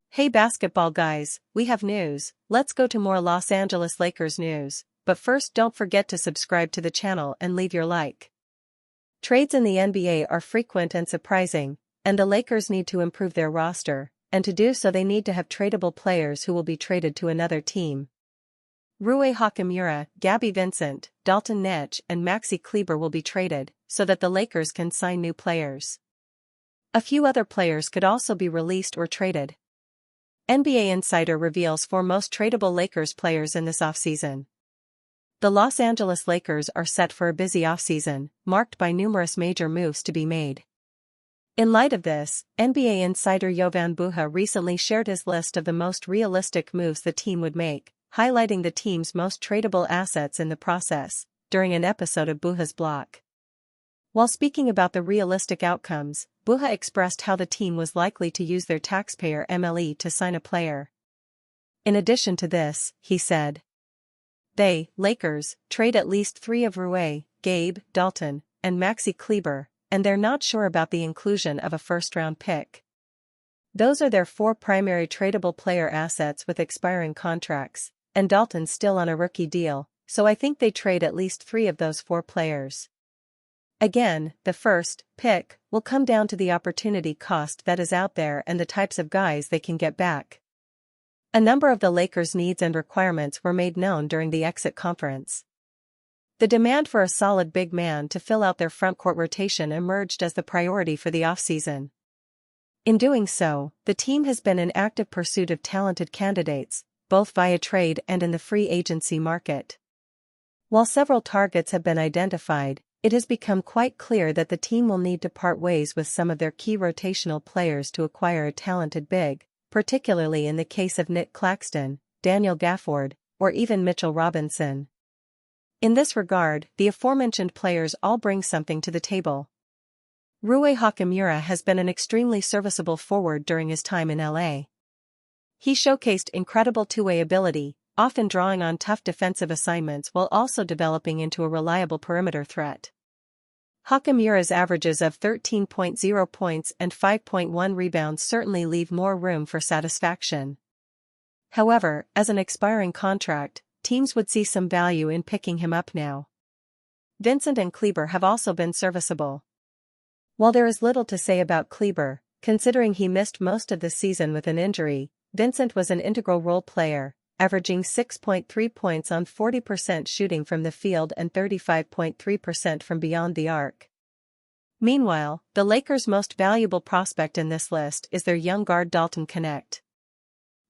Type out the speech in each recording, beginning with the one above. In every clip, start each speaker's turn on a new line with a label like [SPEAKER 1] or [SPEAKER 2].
[SPEAKER 1] Hey basketball guys, we have news. Let's go to more Los Angeles Lakers news, but first don't forget to subscribe to the channel and leave your like. Trades in the NBA are frequent and surprising, and the Lakers need to improve their roster, and to do so they need to have tradable players who will be traded to another team. Rui Hachimura, Gabby Vincent, Dalton Netsch and Maxi Kleber will be traded, so that the Lakers can sign new players. A few other players could also be released or traded. NBA Insider reveals 4 most tradable Lakers players in this offseason. The Los Angeles Lakers are set for a busy offseason, marked by numerous major moves to be made. In light of this, NBA insider Jovan Buha recently shared his list of the most realistic moves the team would make, highlighting the team's most tradable assets in the process, during an episode of Buha's Block. While speaking about the realistic outcomes, Buha expressed how the team was likely to use their taxpayer MLE to sign a player. In addition to this, he said, they, Lakers, trade at least 3 of Rui, Gabe, Dalton, and Maxi Kleber, and they're not sure about the inclusion of a first-round pick. Those are their 4 primary tradable player assets with expiring contracts, and Dalton's still on a rookie deal, so I think they trade at least 3 of those 4 players. Again, the first pick will come down to the opportunity cost that is out there and the types of guys they can get back. A number of the Lakers' needs and requirements were made known during the exit conference. The demand for a solid big man to fill out their frontcourt rotation emerged as the priority for the offseason. In doing so, the team has been in active pursuit of talented candidates, both via trade and in the free agency market. While several targets have been identified, it has become quite clear that the team will need to part ways with some of their key rotational players to acquire a talented big, particularly in the case of Nick Claxton, Daniel Gafford, or even Mitchell Robinson. In this regard, the aforementioned players all bring something to the table. Rui Hachimura has been an extremely serviceable forward during his time in LA. He showcased incredible two-way ability, often drawing on tough defensive assignments while also developing into a reliable perimeter threat. Hachimura's averages of 13.0 points and 5.1 rebounds certainly leave more room for satisfaction. However, as an expiring contract, teams would see some value in picking him up now. Vincent and Kleber have also been serviceable. While there is little to say about Kleber, considering he missed most of the season with an injury, Vincent was an integral role player, averaging 6.3 points on 40% shooting from the field and 35.3% from beyond the arc. Meanwhile, the Lakers' most valuable prospect in this list is their young guard Dalton Knecht.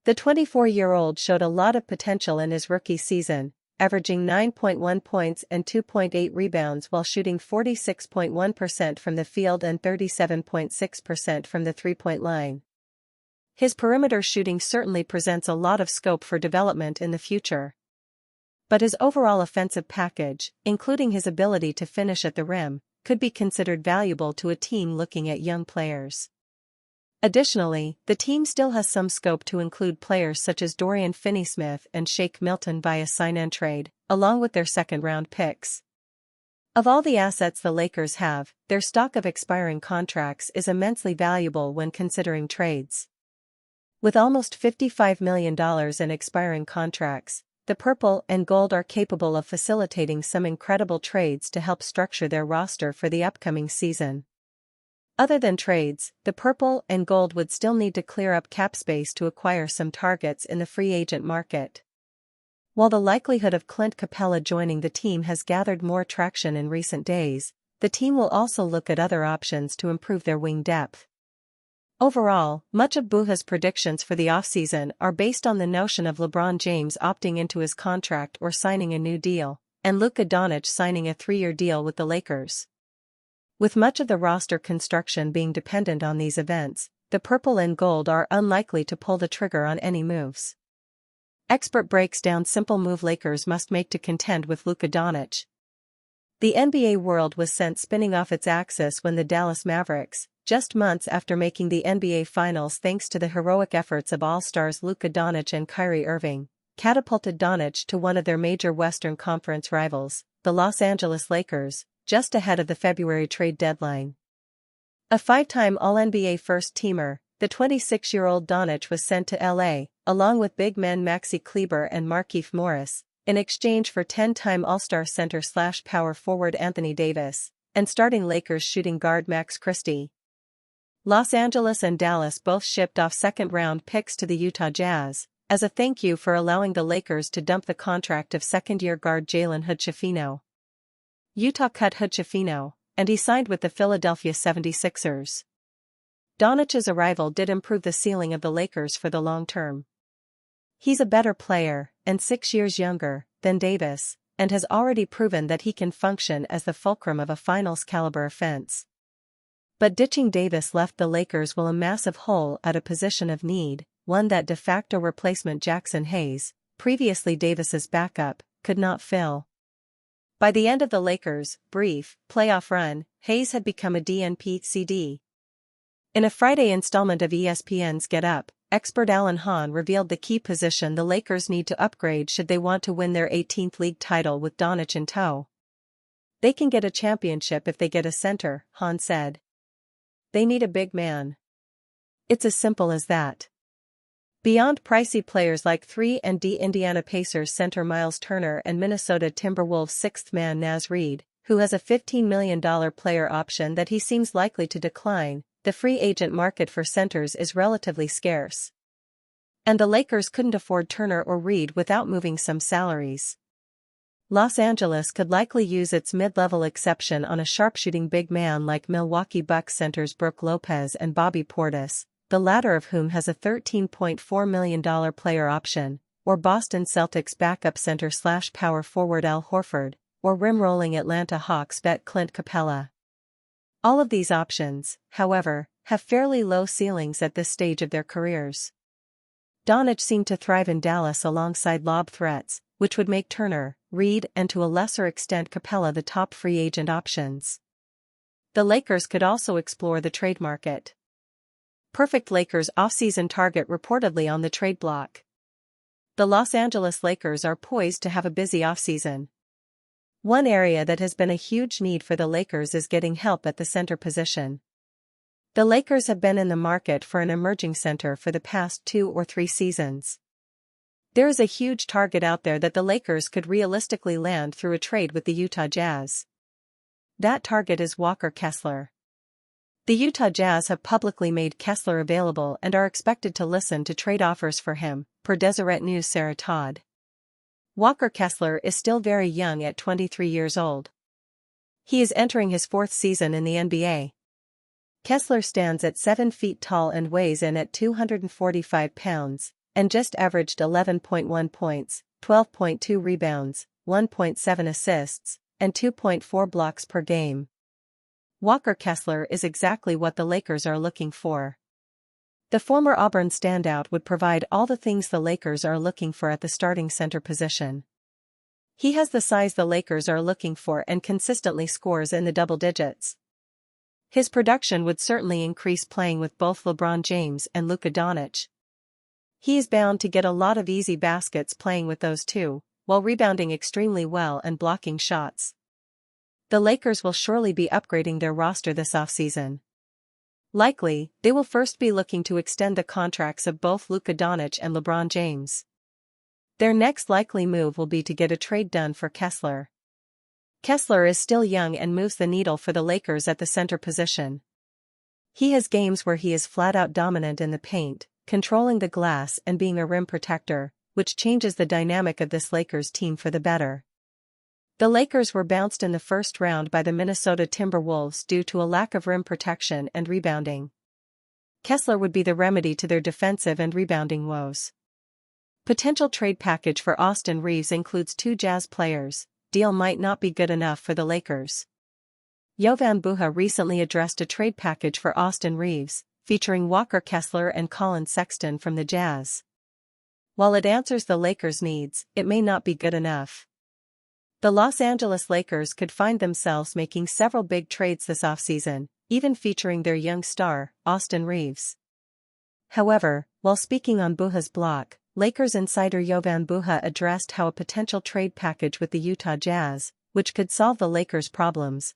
[SPEAKER 1] The 24-year-old showed a lot of potential in his rookie season, averaging 9.1 points and 2.8 rebounds while shooting 46.1% from the field and 37.6% from the three-point line. His perimeter shooting certainly presents a lot of scope for development in the future. But his overall offensive package, including his ability to finish at the rim, could be considered valuable to a team looking at young players. Additionally, the team still has some scope to include players such as Dorian Finney-Smith and Shake Milton via sign-and-trade, along with their second-round picks. Of all the assets the Lakers have, their stock of expiring contracts is immensely valuable when considering trades. With almost $55 million in expiring contracts, the purple and gold are capable of facilitating some incredible trades to help structure their roster for the upcoming season. Other than trades, the purple and gold would still need to clear up cap space to acquire some targets in the free agent market. While the likelihood of Clint Capella joining the team has gathered more traction in recent days, the team will also look at other options to improve their wing depth. Overall, much of Buha's predictions for the offseason are based on the notion of LeBron James opting into his contract or signing a new deal, and Luka Doncic signing a 3-year deal with the Lakers. With much of the roster construction being dependent on these events, the purple and gold are unlikely to pull the trigger on any moves. Expert breaks down simple move Lakers must make to contend with Luka Doncic. The NBA world was sent spinning off its axis when the Dallas Mavericks, just months after making the NBA Finals thanks to the heroic efforts of All-Stars Luka Doncic and Kyrie Irving, catapulted Doncic to one of their major Western Conference rivals, the Los Angeles Lakers, just ahead of the February trade deadline. A five-time All-NBA first-teamer, the 26-year-old Doncic was sent to LA, along with big men Maxi Kleber and Markieff Morris, in exchange for 10-time All-Star center/power forward Anthony Davis, and starting Lakers shooting guard Max Christie. Los Angeles and Dallas both shipped off second-round picks to the Utah Jazz, as a thank you for allowing the Lakers to dump the contract of second-year guard Jalen Hood-Schifino. Utah cut Hood-Schifino, and he signed with the Philadelphia 76ers. Doncic's arrival did improve the ceiling of the Lakers for the long term. He's a better player, and 6 years younger, than Davis, and has already proven that he can function as the fulcrum of a finals-caliber offense. But ditching Davis left the Lakers with a massive hole at a position of need, one that de facto replacement Jackson Hayes, previously Davis's backup, could not fill. By the end of the Lakers' brief playoff run, Hayes had become a DNP-CD. In a Friday installment of ESPN's Get Up, expert Alan Hahn revealed the key position the Lakers need to upgrade should they want to win their 18th league title with Doncic in tow. They can get a championship if they get a center, Hahn said. They need a big man. It's as simple as that. Beyond pricey players like 3-and-D Indiana Pacers center Miles Turner and Minnesota Timberwolves sixth man Naz Reid, who has a $15 million player option that he seems likely to decline, the free agent market for centers is relatively scarce. And the Lakers couldn't afford Turner or Reid without moving some salaries. Los Angeles could likely use its mid-level exception on a sharpshooting big man like Milwaukee Bucks centers Brook Lopez and Bobby Portis, the latter of whom has a $13.4 million player option, or Boston Celtics backup center/power forward Al Horford, or rim-rolling Atlanta Hawks vet Clint Capella. All of these options, however, have fairly low ceilings at this stage of their careers. Doncic seemed to thrive in Dallas alongside lob threats, which would make Turner, Reid, and to a lesser extent Capella the top free agent options. The Lakers could also explore the trade market. Perfect Lakers offseason target reportedly on the trade block. The Los Angeles Lakers are poised to have a busy offseason. One area that has been a huge need for the Lakers is getting help at the center position. The Lakers have been in the market for an emerging center for the past 2 or 3 seasons. There is a huge target out there that the Lakers could realistically land through a trade with the Utah Jazz. That target is Walker Kessler. The Utah Jazz have publicly made Kessler available and are expected to listen to trade offers for him, per Deseret News' Sarah Todd. Walker Kessler is still very young at 23 years old. He is entering his 4th season in the NBA. Kessler stands at 7 feet tall and weighs in at 245 pounds, and just averaged 11.1 points, 12.2 rebounds, 1.7 assists, and 2.4 blocks per game. Walker Kessler is exactly what the Lakers are looking for. The former Auburn standout would provide all the things the Lakers are looking for at the starting center position. He has the size the Lakers are looking for and consistently scores in the double digits. His production would certainly increase playing with both LeBron James and Luka Doncic. He is bound to get a lot of easy baskets playing with those two, while rebounding extremely well and blocking shots. The Lakers will surely be upgrading their roster this offseason. Likely, they will first be looking to extend the contracts of both Luka Doncic and LeBron James. Their next likely move will be to get a trade done for Kessler. Kessler is still young and moves the needle for the Lakers at the center position. He has games where he is flat-out dominant in the paint, controlling the glass and being a rim protector, which changes the dynamic of this Lakers team for the better. The Lakers were bounced in the first round by the Minnesota Timberwolves due to a lack of rim protection and rebounding. Kessler would be the remedy to their defensive and rebounding woes. Potential trade package for Austin Reaves includes 2 Jazz players. Deal might not be good enough for the Lakers. Jovan Buha recently addressed a trade package for Austin Reaves, featuring Walker Kessler and Colin Sexton from the Jazz. While it answers the Lakers' needs, it may not be good enough. The Los Angeles Lakers could find themselves making several big trades this offseason, even featuring their young star, Austin Reaves. However, while speaking on Buha's block, Lakers insider Jovan Buha addressed how a potential trade package with the Utah Jazz, which could solve the Lakers' problems,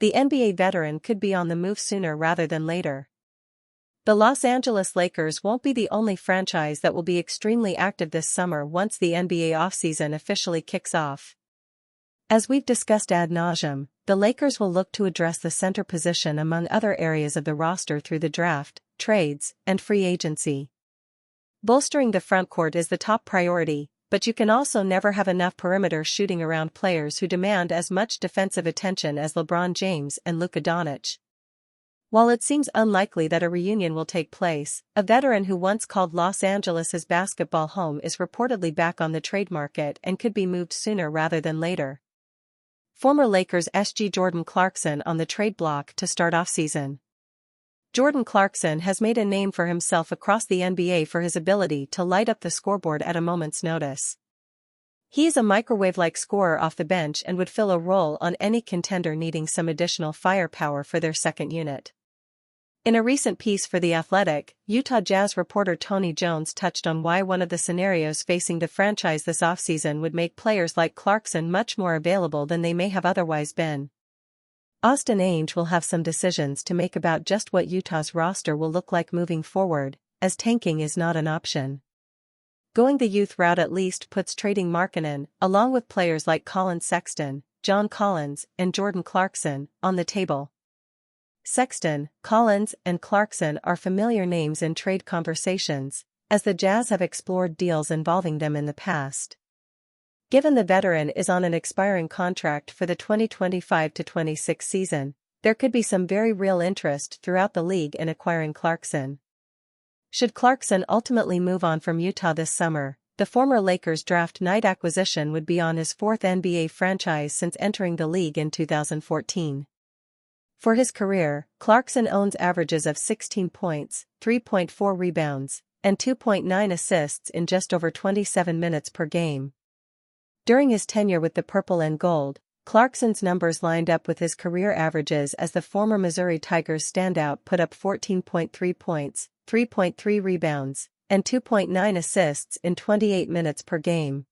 [SPEAKER 1] the NBA veteran could be on the move sooner rather than later. The Los Angeles Lakers won't be the only franchise that will be extremely active this summer once the NBA offseason officially kicks off. As we've discussed ad nauseum, the Lakers will look to address the center position among other areas of the roster through the draft, trades, and free agency. Bolstering the frontcourt is the top priority, but you can also never have enough perimeter shooting around players who demand as much defensive attention as LeBron James and Luka Doncic. While it seems unlikely that a reunion will take place, a veteran who once called Los Angeles his basketball home is reportedly back on the trade market and could be moved sooner rather than later. Former Lakers SG Jordan Clarkson on the trade block to start offseason. Jordan Clarkson has made a name for himself across the NBA for his ability to light up the scoreboard at a moment's notice. He is a microwave-like scorer off the bench and would fill a role on any contender needing some additional firepower for their second unit. In a recent piece for The Athletic, Utah Jazz reporter Tony Jones touched on why one of the scenarios facing the franchise this offseason would make players like Clarkson much more available than they may have otherwise been. Austin Ainge will have some decisions to make about just what Utah's roster will look like moving forward, as tanking is not an option. Going the youth route at least puts trading Markkanen, along with players like Colin Sexton, John Collins, and Jordan Clarkson, on the table. Sexton, Collins, and Clarkson are familiar names in trade conversations, as the Jazz have explored deals involving them in the past. Given the veteran is on an expiring contract for the 2025-26 season, there could be some very real interest throughout the league in acquiring Clarkson. Should Clarkson ultimately move on from Utah this summer, the former Lakers draft night acquisition would be on his fourth NBA franchise since entering the league in 2014. For his career, Clarkson owns averages of 16 points, 3.4 rebounds, and 2.9 assists in just over 27 minutes per game. During his tenure with the Purple and Gold, Clarkson's numbers lined up with his career averages as the former Missouri Tigers standout put up 14.3 points, 3.3 rebounds, and 2.9 assists in 28 minutes per game.